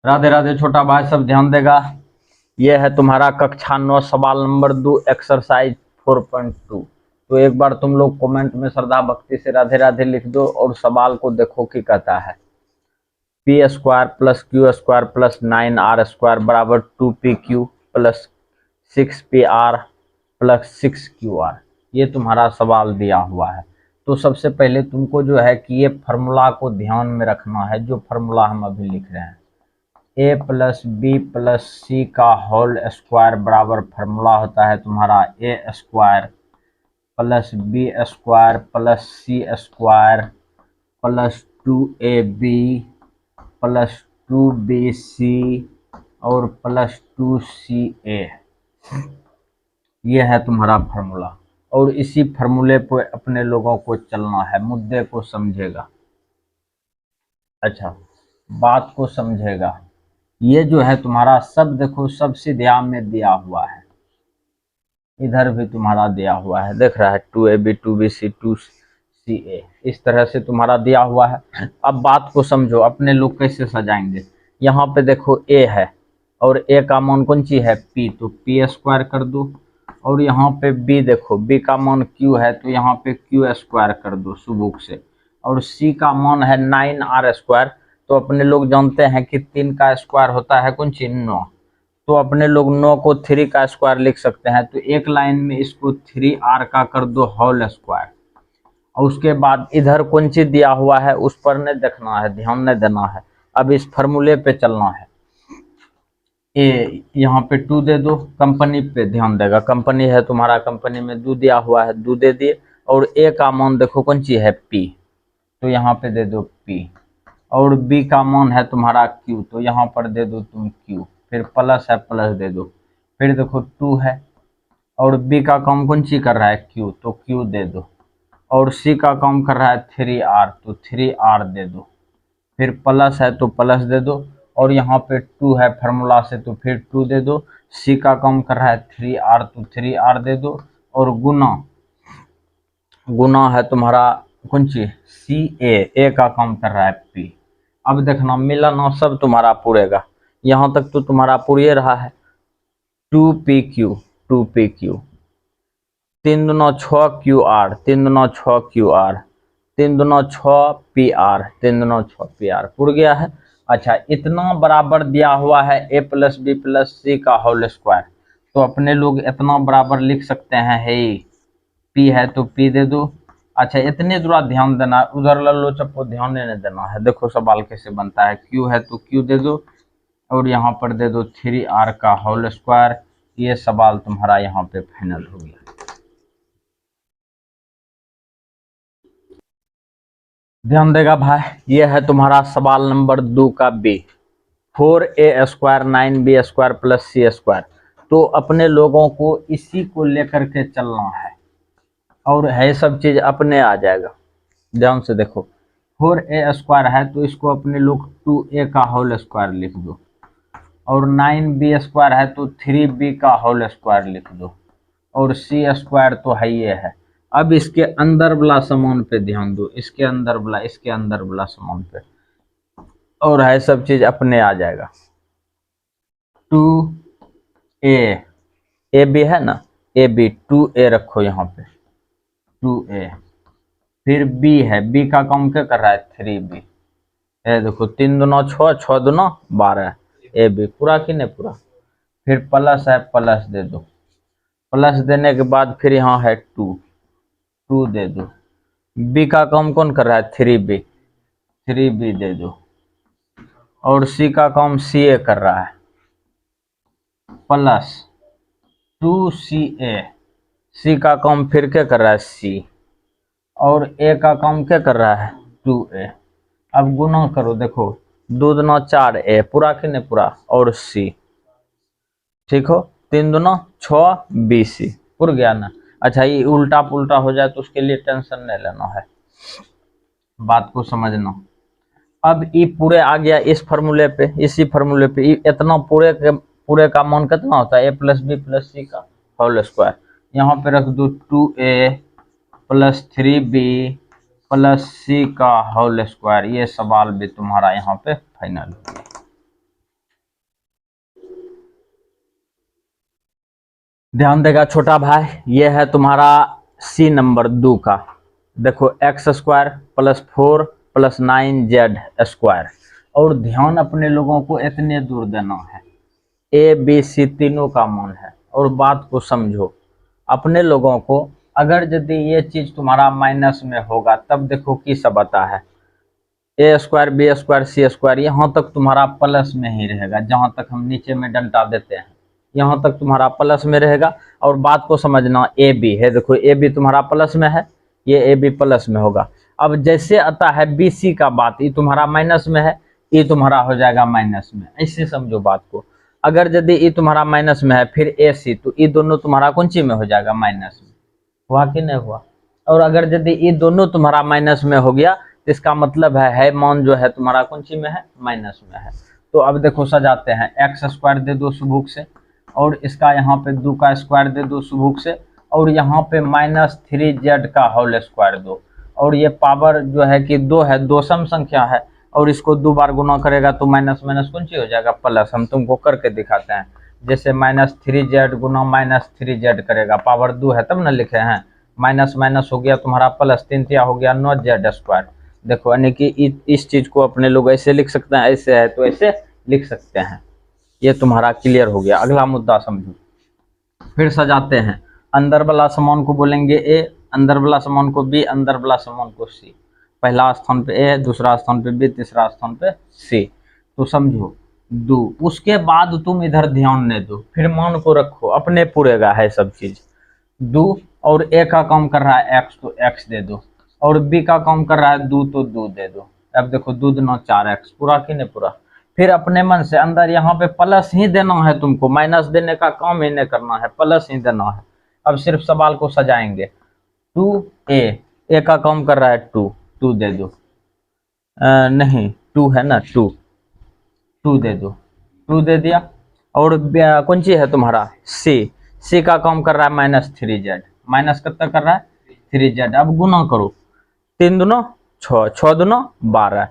राधे राधे छोटा भाई, सब ध्यान देगा। यह है तुम्हारा कक्षा 9 सवाल नंबर 2 एक्सरसाइज 4.2। तो एक बार तुम लोग कमेंट में श्रद्धा भक्ति से राधे राधे लिख दो और सवाल को देखो कि कहता है P square plus Q square plus 9r² बराबर 2pq plus 6pr plus 6qr। ये तुम्हारा सवाल दिया हुआ है। तो सबसे पहले तुमको जो है कि ये फार्मूला को ध्यान में रखना है, जो फार्मूला हम अभी लिख रहे हैं। A plus B plus C का होल स्क्वायर बराबर फार्मूला होता है तुम्हारा A square plus B square plus C square plus 2ab plus 2bc और प्लस 2ca। यह है तुम्हारा फार्मूला और इसी फार्मूले पर अपने लोगों को चलना है, मुद्दे को समझेगा। अच्छा, बात को समझेगा। ये जो है तुम्हारा सब देखो, सब सीधा में दिया हुआ है, इधर भी तुम्हारा दिया हुआ है, देख रहा है 2ab 2bc 2ca, इस तरह से तुम्हारा दिया हुआ है। अब बात को समझो, अपने लोग कैसे सजाएंगे। यहाँ पे देखो a है और a का मान कौन सी है p, तो p स्क्वायर कर दो। और यहाँ पे b देखो, b का मान q है तो यहाँ पे q स्क्वायर कर दो सुबुक से। और c का मान है 9r², तो अपने लोग जानते हैं कि 3 का स्क्वायर होता है कौन सी 9, तो अपने लोग 9 को 3 का स्क्वायर लिख सकते हैं। तो एक लाइन में इसको 3r का कर दो होल स्क्वायर। और उसके बाद इधर कौन सी दिया हुआ है उस पर नहीं देखना है, ध्यान नहीं देना है, अब इस फार्मूले पे चलना है। ए यहाँ पे 2 दे दो, कंपनी पे ध्यान देगा, कंपनी है तुम्हारा, कंपनी में 2 दिया हुआ है, 2 दे दिए। और ए का मान देखो कौन सी है p, तो यहाँ पे दे दो p। और b का मान है तुम्हारा q, तो यहाँ पर दे दो तुम q, फिर प्लस है प्लस दे दो। फिर देखो 2 है और b का काम कौन सी कर रहा है q, तो q दे दो। और c का काम कर रहा है 3r, तो 3r दे दो। फिर प्लस है तो प्लस दे दो। और यहाँ पे 2 है फार्मूला से, तो फिर 2 दे दो। c का काम कर रहा है 3r, तो 3r दे दो। और गुना, गुना है तुम्हारा कौन सी a का काम कर रहा है p। अब देखना मिलाना सब तुम्हारा पूरेगा, यहाँ तक तो तुम्हारा पूरे रहा है। 2pq 3 दूना 6qr 3 दूना 6qr 3 दूना 6pr 3 दूना 6pr पूर गया है। अच्छा, इतना बराबर दिया हुआ है a plus B plus C का होल स्क्वायर, तो अपने लोग इतना बराबर लिख सकते हैं। हे p है तो p दे दो। अच्छा, इतने जरा ध्यान देना, उधर लल्लो चप्पो ध्यान नहीं देना है। देखो सवाल कैसे बनता है, q है तो q दे दो और यहाँ पर दे दो 3r का होल स्क्वायर। ये सवाल तुम्हारा यहाँ पे फाइनल हो गया। ध्यान देगा भाई, ये है तुम्हारा सवाल नंबर 2 का b, 4a² 9b² plus c²। तो अपने लोगों को इसी को लेकर के चलना है और है सब चीज अपने आ जाएगा। ध्यान से देखो, 4a² है तो इसको अपने लोग 2a का होल स्क्वायर लिख दो। और 9b² है तो 3b का होल स्क्वायर लिख दो। और c² तो है ये है। अब इसके अंदर वाला समान पे ध्यान दो, इसके अंदर वाला समान पे, और है सब चीज अपने आ जाएगा। 2a, ए बी है ना, ए बी 2a रखो यहाँ पे 2a। फिर b है, b का काम क्या कर रहा है 3b। ये देखो 3 दूना 6, 6 दूना 12, ए बी पूरा कि नहीं पूरा। फिर प्लस है, प्लस दे दो। प्लस देने के बाद फिर यहाँ है 2, 2 दे दो। बी का काम कौन कर रहा है 3b, 3b दे दो। और सी का काम सी ए कर रहा है, प्लस 2ca। सी का काम फिर क्या कर रहा है सी, और ए का काम क्या कर रहा है 2a। अब गुना करो, देखो 2 दूना 4a पूरा कि नहीं पूरा, और सी, ठीक हो, 3 दूना 6bc पूर गया ना। अच्छा, ये उल्टा पुल्टा हो जाए तो उसके लिए टेंशन नहीं लेना है, बात को समझना। अब ये पूरे आ गया इस फार्मूले पे, इसी फार्मूले पे इतना पूरे का मान कितना होता है a plus B plus C का होल स्क्वायर। यहाँ पे रख दो 2a plus 3b plus C का होल स्क्वायर। ये सवाल भी तुम्हारा यहाँ पे फाइनल। ध्यान देगा छोटा भाई, ये है तुम्हारा सी नंबर 2 का। देखो x square plus 4 plus 9z square. और ध्यान अपने लोगों को इतने दूर देना है, ए बी सी तीनों का मान है। और बात को समझो, अपने लोगों को अगर यदि ये चीज तुम्हारा माइनस में होगा तब देखो की सब आता है, ए स्क्वायर बी स्क्वायर सी स्क्वायर, यहाँ तक तुम्हारा प्लस में ही रहेगा। जहां तक हम नीचे में डंडा देते हैं यहाँ तक तुम्हारा प्लस में रहेगा। और बात को समझना, ए बी है, देखो ए बी तुम्हारा प्लस में है, ये ए बी प्लस में होगा। अब जैसे आता है बी सी का बात, ये तुम्हारा माइनस में है, ये तुम्हारा हो जाएगा माइनस में। ऐसे समझो बात को, अगर यदि ये तुम्हारा माइनस में है फिर ए सी, तो ये दोनों तुम्हारा कौन सी में हो जाएगा, माइनस में। हुआ कि नहीं हुआ? और अगर यदि ये दोनों तुम्हारा माइनस में हो गया तो इसका मतलब है मान जो है तुम्हारा कौन सी में है, माइनस में है। तो अब देखो सजाते हैं, एक्स स्क्वायर दे दो सुबुक से, और इसका यहाँ पे 2 का स्क्वायर दे दो सुबुक से, और यहाँ पे -3z का होल स्क्वायर दो। और ये पावर जो है कि 2 है, 2 सम संख्या है, और इसको 2 बार गुना करेगा तो माइनस माइनस कौन सी हो जाएगा, प्लस। हम तुमको करके दिखाते हैं, जैसे -3z गुना -3z करेगा, पावर 2 है तब ना लिखे हैं, माइनस माइनस हो गया तुम्हारा प्लस, 3 तिया हो गया 9z स्क्वायर। देखो यानी कि इस चीज को अपने लोग ऐसे लिख सकते हैं, ऐसे है तो ऐसे लिख सकते हैं। ये तुम्हारा क्लियर हो गया। अगला मुद्दा समझो, फिर सजाते हैं। अंदर वाला समान को बोलेंगे ए, अंदर वाला समान को बी, अंदर वाला समान को सी। पहला स्थान पे ए, दूसरा स्थान पे बी, तीसरा स्थान पे सी। तो समझो दो, उसके बाद तुम इधर ध्यान नहीं दो, फिर मान को रखो, अपने पूरेगा है सब चीज। दो और ए का काम कर रहा है एक्स, तो एक्स दे दो, और बी का काम कर रहा है 2 तो 2 दे दो। अब देखो 2 दूना 4x, पूरा कि नहीं पूरा। फिर अपने मन से अंदर यहाँ पे प्लस ही देना है तुमको, माइनस देने का काम ही नहीं करना है, प्लस ही देना है। अब सिर्फ सवाल को सजाएंगे। 2a, ए का काम कर रहा है 2, 2 दे दो। नहीं 2 है ना, 2 2 दे दो, 2 दे दिया। और कौन सी है तुम्हारा सी, सी का काम कर रहा है -3z, माइनस कितना कर रहा है 3z। अब गुना करो, 3 दूना 6, 6 दूना 12,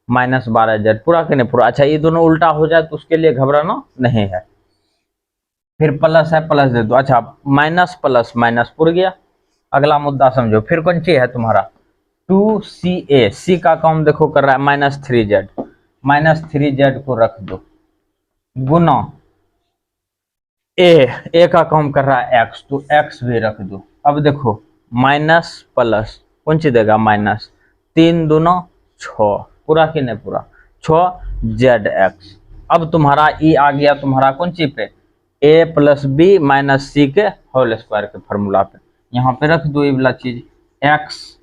-12z, पूरा कि नहीं पूरा। अच्छा ये दोनों उल्टा हो जाए तो उसके लिए घबराना नहीं है। फिर प्लस है, प्लस दे दो। अच्छा माइनस प्लस माइनस पुर गया। अगला मुद्दा समझो, फिर कौन सी है तुम्हारा 2ca, सी का काम देखो कर रहा है -3z, -3z को रख दो, गुना ए का काम कर रहा है x, तो x भी रख दो। अब देखो माइनस प्लस कौन सी देगा, माइनस, 3 दूना 6, पूरा कि नहीं पूरा, 6zx। अब तुम्हारा ई आ गया तुम्हारा कौन सी पे, a प्लस बी माइनस सी के होल स्क्वायर के फॉर्मूला पे। यहाँ पे रख दो ये वाला चीज, x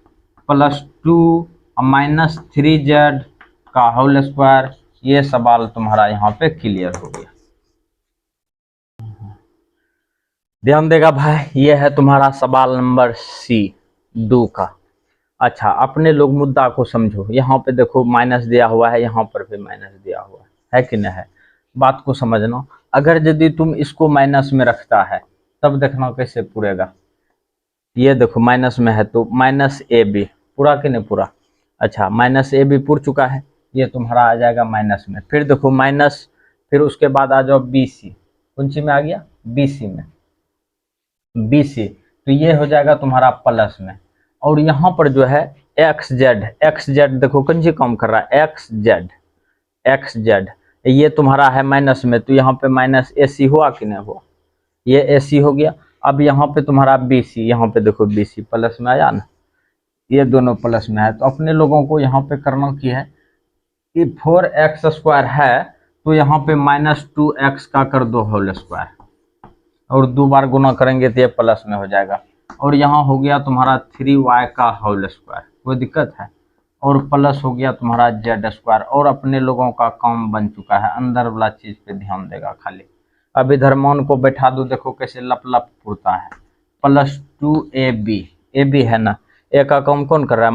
प्लस 2 -3z का होल स्क्वायर। ये सवाल तुम्हारा यहाँ पे क्लियर हो गया। ध्यान देगा भाई, ये है तुम्हारा सवाल नंबर सी 2 का। अच्छा अपने लोग मुद्दा को समझो, यहाँ पे देखो माइनस दिया हुआ है, यहाँ पर भी माइनस दिया हुआ है कि नहीं है। बात को समझना, अगर यदि तुम इसको माइनस में रखता है तब देखना कैसे पूरेगा। ये देखो माइनस में है तो -ab, पूरा कि नहीं पूरा। अच्छा -ab पूर चुका है, ये तुम्हारा आ जाएगा माइनस में। फिर देखो माइनस, फिर उसके बाद आ जाओ bc, कौन सी में आ गया, bc में, bc, तो ये हो जाएगा तुम्हारा प्लस में। और यहाँ पर जो है xz देखो कौन सी काम कर रहा है, xz, ये तुम्हारा है माइनस में, तो यहाँ पे -ac हुआ कि नहीं हुआ, ये ac हो गया। अब यहाँ पे तुम्हारा bc, यहाँ पे देखो bc प्लस में आया ना, ये दोनों प्लस में है। तो अपने लोगों को यहाँ पे करना की है कि 4x² है तो यहाँ पे -2x का कर दो होल स्क्वायर, और 2 बार गुना करेंगे तो ये प्लस में हो जाएगा। और यहाँ हो गया तुम्हारा 3y का होल स्क्वायर, कोई दिक्कत है, और प्लस हो गया तुम्हारा z²। और अपने लोगों का काम बन चुका है, अंदर वाला चीज पे ध्यान देगा खाली। अब इधर मान को बैठा दो, देखो कैसे लप लप उड़ता है, +2ab, ab है ना, ए का काम कौन कर रहा है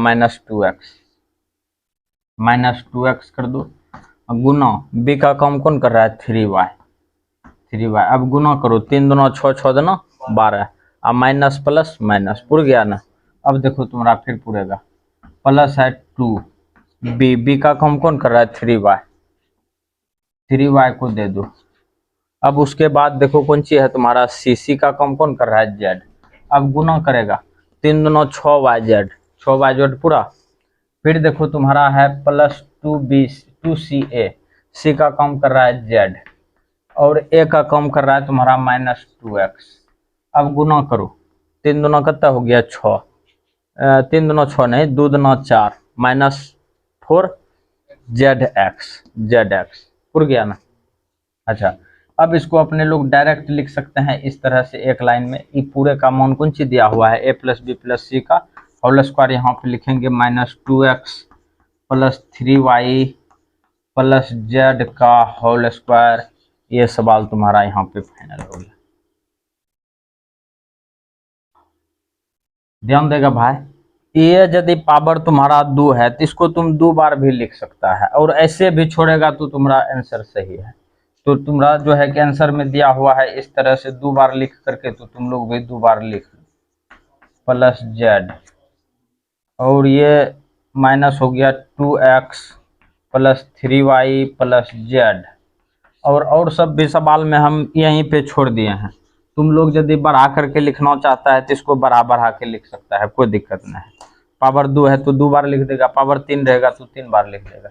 -2x कर दो, गुना बी का काम कौन कर रहा है 3y, अब गुना करो, 3 दूना 6, 6 दूना 12, अब माइनस प्लस माइनस पुर गया ना। अब देखो तुम्हारा फिर पूरेगा, प्लस है 2, बी का काम कौन कर रहा है 3y को दे दो, अब उसके बाद देखो कौन सी है तुम्हारा सी का काम कौन कर रहा है जेड। अब गुना करेगा 3×2 = 6 YZ, 6 YZ पूरा। फिर देखो तुम्हारा है +2 सी का काम कर रहा है जेड, और ए का काम कर रहा है तुम्हारा -2x। अब गुना करो, 3×2 कितना हो गया 6, 3×2 6 नहीं, 2×4 -4 ZX पूर गया ना। अच्छा, अब इसको अपने लोग डायरेक्ट लिख सकते हैं इस तरह से एक लाइन में। ये पूरे का मान कौन सी दिया हुआ है, a+b+c का होल स्क्वायर यहाँ पे लिखेंगे -2x + 3y + z का होल स्क्वायर। ये सवाल तुम्हारा यहाँ पे फाइनल हो गया। ध्यान देगा भाई, ये यदि पावर तुम्हारा 2 है तो इसको तुम 2 बार भी लिख सकता है, और ऐसे भी छोड़ेगा तो तुम्हारा आंसर सही है। तो तुम्हारा जो है कि आंसर में दिया हुआ है इस तरह से 2 बार लिख करके, तो तुम लोग भी 2 बार लिख +z, और ये माइनस हो गया 2x + 3y + z। और सब भी सवाल में हम यहीं पे छोड़ दिए हैं। तुम लोग यदि बढ़ा करके लिखना चाहता है तो इसको बढ़ा के लिख सकता है, कोई दिक्कत नहीं है। पावर 2 है तो 2 बार लिख देगा, पावर 3 रहेगा तो 3 बार लिख देगा।